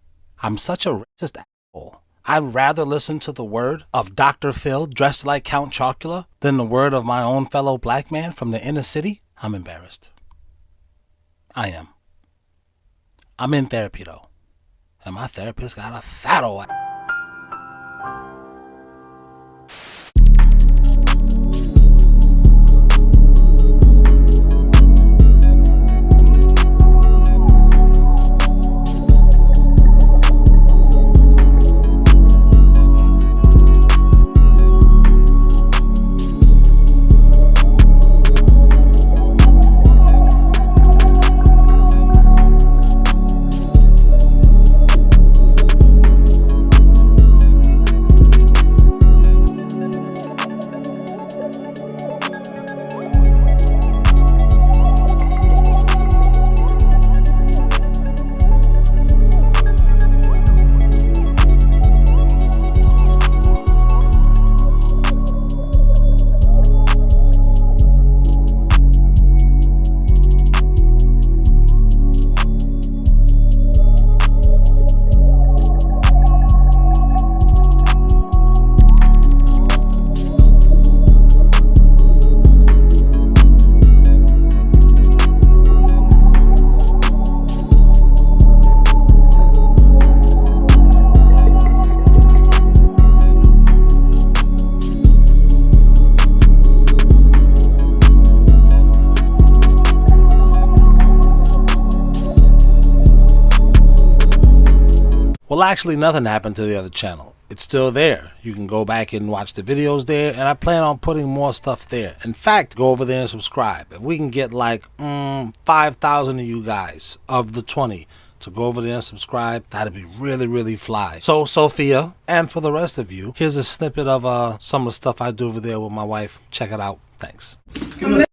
I'm such a racist asshole. I'd rather listen to the word of Dr. Phil dressed like Count Chocula than the word of my own fellow black man from the inner city. I'm embarrassed. I am. I'm in therapy though, and my therapist got a fat old ass. Well, actually, nothing happened to the other channel. It's still there. You can go back and watch the videos there, and I plan on putting more stuff there. In fact, go over there and subscribe. If we can get like 5,000 of you guys of the 20 to go over there and subscribe, that'd be really, really fly. So, Sophia, and for the rest of you, here's a snippet of some of the stuff I do over there with my wife. Check it out. Thanks. I'm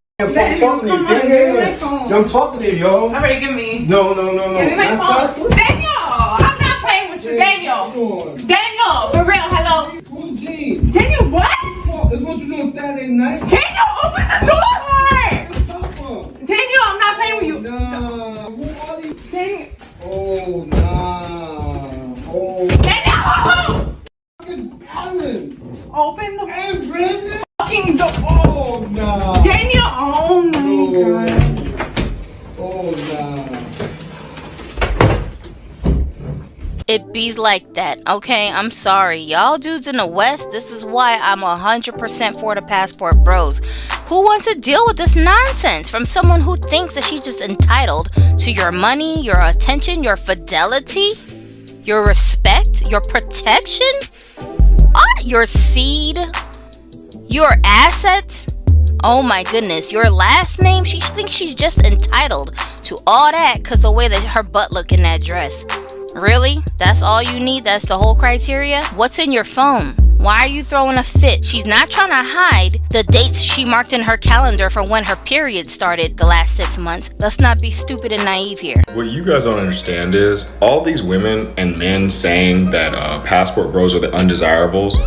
talking to you. I'm talking to you, yo. All right, give me. No. Give me my phone. Daniel, I'm not playing with you, Daniel. Daniel, for real, hello. Who's Gene? Daniel, what? That's what you doing Saturday night? Daniel, open the door! Daniel, I'm not playing with you. Nah, who are you? Daniel. Oh, nah. Oh. Daniel! Open the fucking door. Oh, nah. Daniel, oh my God. Oh, nah. It bees like that, okay? I'm sorry. Y'all dudes in the West, this is why I'm 100% for the passport bros. Who wants to deal with this nonsense from someone who thinks that she's just entitled to your money, your attention, your fidelity, your respect, your protection, your seed, your assets? Oh my goodness, your last name? She thinks she's just entitled to all that because the way that her butt look in that dress. Really? That's all you need? That's the whole criteria? What's in your phone? Why are you throwing a fit? She's not trying to hide the dates she marked in her calendar for when her period started the last 6 months. Let's not be stupid and naive here. What you guys don't understand is all these women and men saying that passport bros are the undesirables,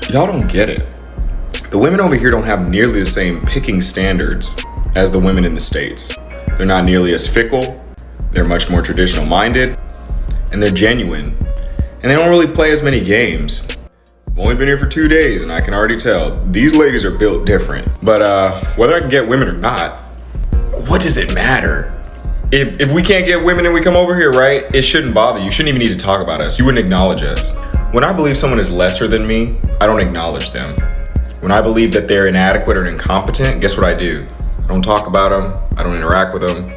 Y'all don't get it. The women over here don't have nearly the same picking standards as the women in the States. They're not nearly as fickle, they're much more traditional minded, and they're genuine. And they don't really play as many games. I've only been here for 2 days and I can already tell these ladies are built different. But whether I can get women or not, what does it matter? If we can't get women and we come over here, right, it shouldn't bother you. You shouldn't even need to talk about us. You wouldn't acknowledge us. When I believe someone is lesser than me, I don't acknowledge them. When I believe that they're inadequate or incompetent, guess what I do? I don't talk about them. I don't interact with them.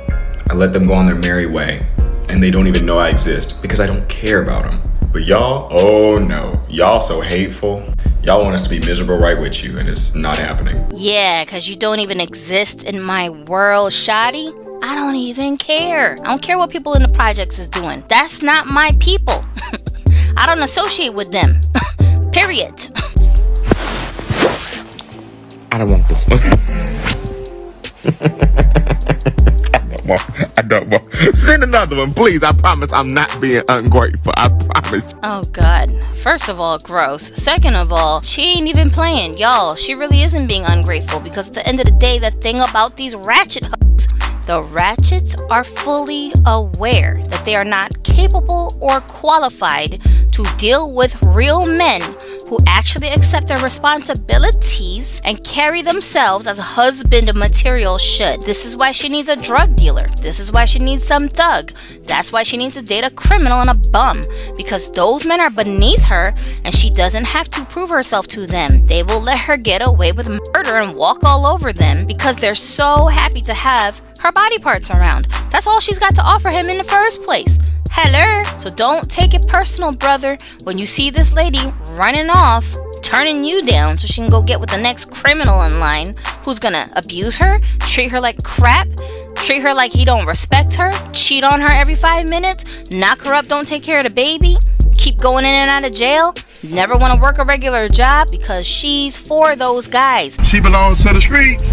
I let them go on their merry way. And they don't even know I exist because I don't care about them. But y'all, oh no. Y'all so hateful. Y'all want us to be miserable right with you, and it's not happening. Yeah, because you don't even exist in my world, shoddy. I don't even care. I don't care what people in the projects is doing. That's not my people. I don't associate with them. Period. I don't want this one. I don't want. Send another one, please. I promise I'm not being ungrateful. I promise. Oh, God. First of all, gross. Second of all, she ain't even playing. Y'all, she really isn't being ungrateful because at the end of the day, the thing about these ratchet hoes, the ratchets are fully aware that they are not capable or qualified to deal with real men who actually accept their responsibilities and carry themselves as husband material should. This is why she needs a drug dealer. This is why she needs some thug. That's why she needs to date a criminal and a bum, because those men are beneath her and she doesn't have to prove herself to them. They will let her get away with murder and walk all over them because they're so happy to have her body parts around. That's all she's got to offer him in the first place. Hello. So don't take it personal, brother, when you see this lady running off, turning you down so she can go get with the next criminal in line who's gonna abuse her, treat her like crap, treat her like he don't respect her, cheat on her every 5 minutes, knock her up, don't take care of the baby, keep going in and out of jail, never want to work a regular job because she's for those guys. She belongs to the streets.